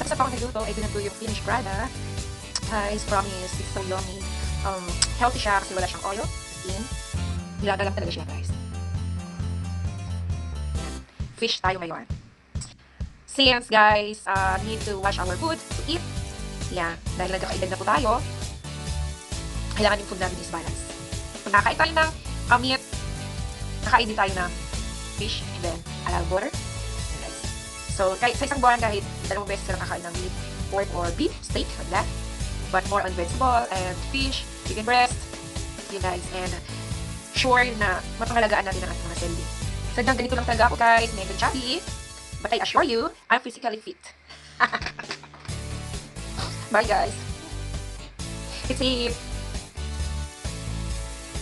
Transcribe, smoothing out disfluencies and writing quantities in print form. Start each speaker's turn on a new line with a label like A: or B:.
A: At sa pang nagluto, ay binag ko yung finished product. Guys, promise, it's so yummy. Healthy siya kasi wala siyang oil. In. Nilaga lang talaga siya, guys. Yan. Fish tayo ngayon. Since, guys, need to wash our food to eat. Yan. Dahil nagkakaedad na po tayo, kailangan yung food natin is balance. Kung nakakain tayo ng meat, nakain din tayo ng fish, and then water. Yan, guys. So, sa isang buwan, kahit 2 beses ka lang kakain ng meat, pork, or beef, steak, like that. But more on vegetable and fish, chicken breast, you guys, and sure na mapangalagaan natin ang ating mga selling. Sadyang ganito lang talaga ako, guys, medyo chubby, but I assure you, I'm physically fit. Bye, guys. It's a